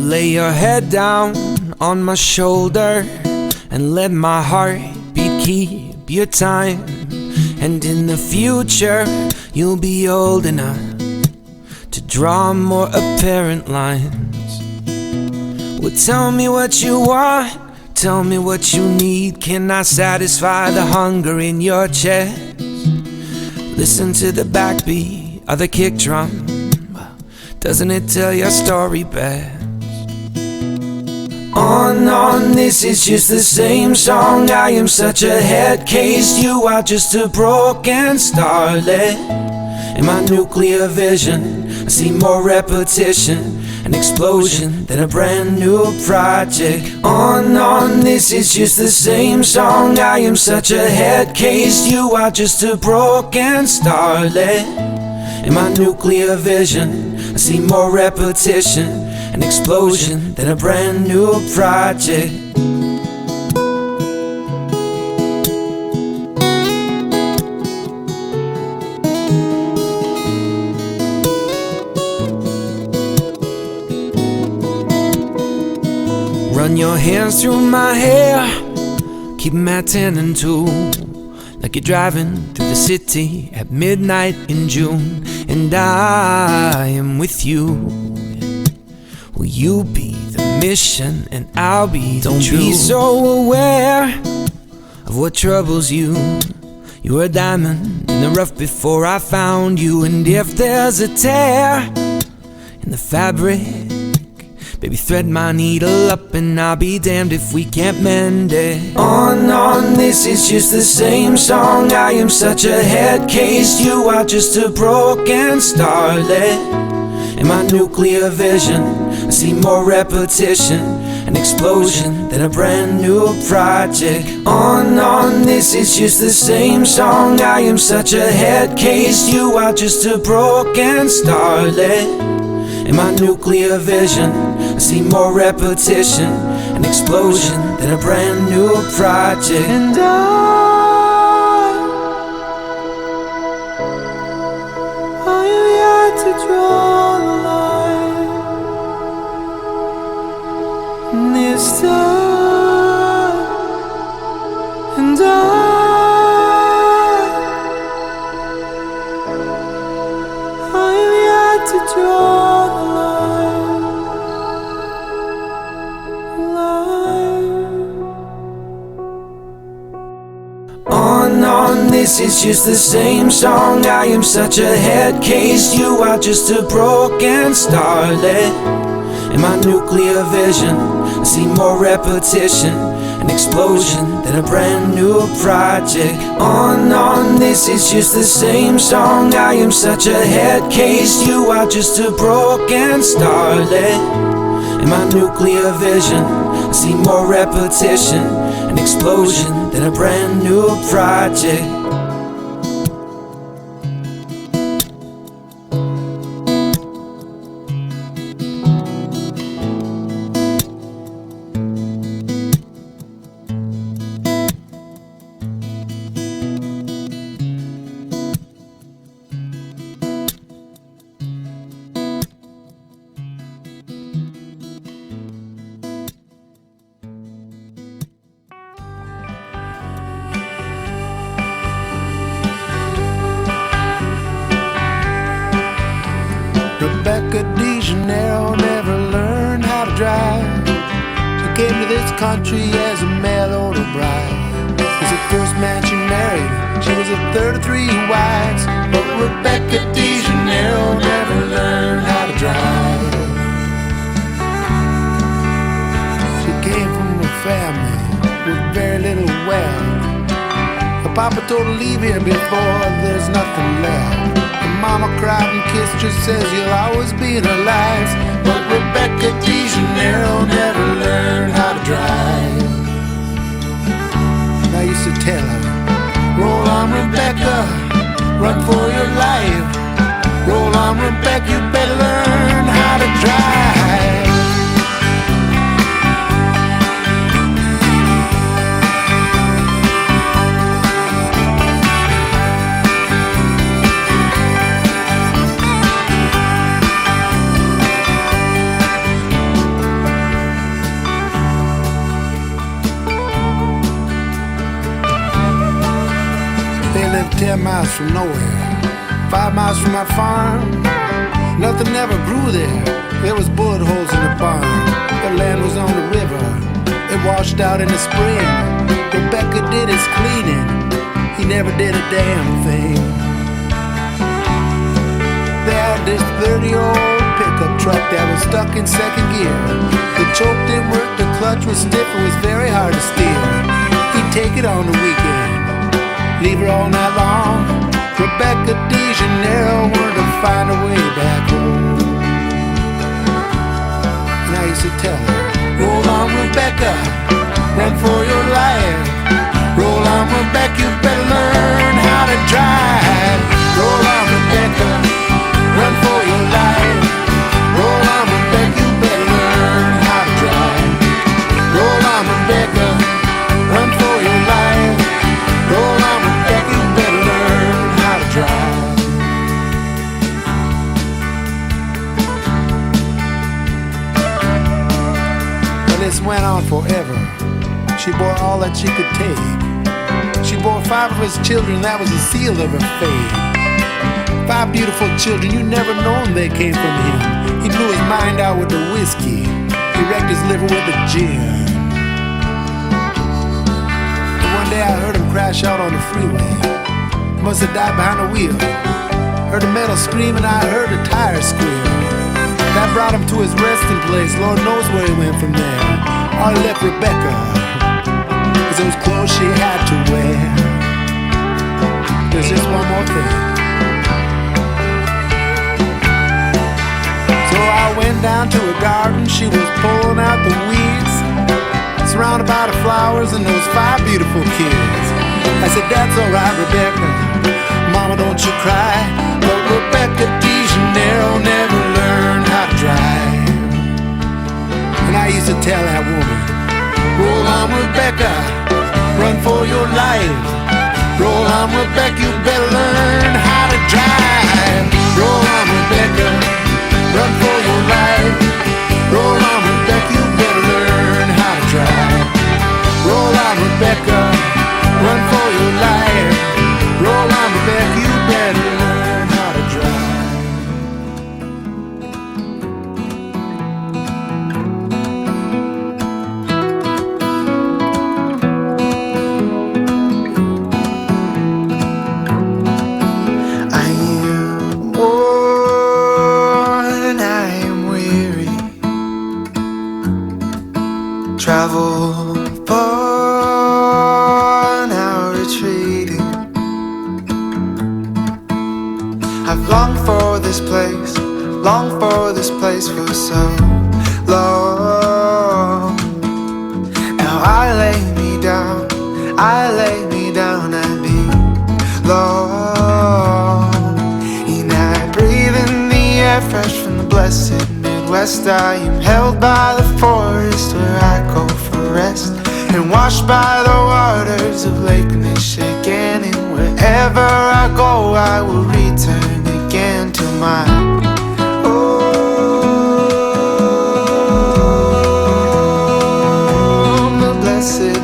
lay your head down on my shoulder and let my heartbeat keep your time. And in the future you'll be old enough to draw more apparent lines. Well, tell me what you want, tell me what you need. Can I satisfy the hunger in your chest? Listen to the backbeat of the kick drum. Doesn't it tell your story best? On, this is just the same song. I am such a head case, you are just a broken starlet. In my nuclear vision, I see more repetition, an explosion than a brand new project. On, this is just the same song. I am such a head case, you are just a broken starlet. In my nuclear vision, I see more repetition, an explosion than a brand new project. Run your hands through my hair, keep 'em at 10 and 2, like you're driving through the city at midnight in June. And I am with you. Will you be the mission and I'll be the truth? Don't be so aware of what troubles you. You were a diamond in the rough before I found you. And if there's a tear in the fabric, baby, thread my needle up and I'll be damned if we can't mend it. On, this is just the same song. I am such a head case, you are just a broken starlet. In my nuclear vision, I see more repetition, an explosion than a brand new project. On, this is just the same song. I am such a head case, you are just a broken starlet. In my nuclear vision, I see more repetition, an explosion than a brand new project. And I am yet to draw the line. And this time, and I am yet to draw. On, this is just the same song. I am such a head case, you are just a broken starlet. In my nuclear vision, I see more repetition, an explosion than a brand new project. On, this is just the same song. I am such a head case, you are just a broken starlet. In my nuclear vision, I see more repetition, an explosion than a brand new project. Rebecca de Janeiro never learned how to drive. She came to this country as a mail-order bride. As the first man she married, she was the third of 3 wives. But Rebecca de Janeiro never learned how to drive. She came from a family with very little wealth. Her papa told her, leave here before there's nothing left. Mama cried and kissed her, says you'll always be in her life. But Rebecca de Janeiro never learned how to drive. I used to tell her, roll on Rebecca, run for your life. Roll on Rebecca, you better learn how to drive. 10 miles from nowhere, 5 miles from my farm. Nothing ever grew there. There was bullet holes in the barn. The land was on the river. It washed out in the spring. Rebecca did his cleaning. He never did a damn thing. They had this 30-year-old pickup truck that was stuck in second gear. The choke didn't work, the clutch was stiff, it was very hard to steer. He'd take it on the weekend, leave her all night long. Rebecca De Janeiro wanted to find a way back home. And I used to tell her, roll on Rebecca, run for your life. Roll on Rebecca, you better learn how to drive. Roll on Rebecca, run for your life. Roll on Rebecca, you better learn how to drive. Roll on Rebecca, run for your life. Roll on Rebecca, you better learn how to drive. Well, this went on forever. She bore all that she could take. She bore 5 of his children, that was the seal of her fate. 5 beautiful children, you never known they came from him. He blew his mind out with the whiskey. He wrecked his liver with the gin. And one day I heard him crash out on the freeway. He must have died behind the wheel. Heard the metal scream and I heard the tires squeal. That brought him to his resting place. Lord knows where he went from there. I left Rebecca, 'cause those clothes she had to wear. There's just one more thing. So I went down to her garden, she was pulling out the weeds, surrounded by the flowers and those 5 beautiful kids. I said, that's alright, Rebecca, Mama, don't you cry. But Rebecca De Janeiro never learned how to drive. And I used to tell that woman, roll on, Rebecca, run for your life. Roll on, Rebecca, you better learn how to drive. Roll on, Rebecca, run for your life. Roll on, Rebecca, you better learn how to drive. Roll on, Rebecca, run for your life. Roll on, Rebecca, you better learn how to drive. I am worn, I am weary. Travel far, now retreating. I've longed for this place, longed for this place for so long. Now I lay me down and be long. And I breathe in the air fresh from the blessed Midwest. I am held by the forest where I go for rest, and washed by the waters of Lake Michigan. And wherever I go, I will return again to my home, the blessed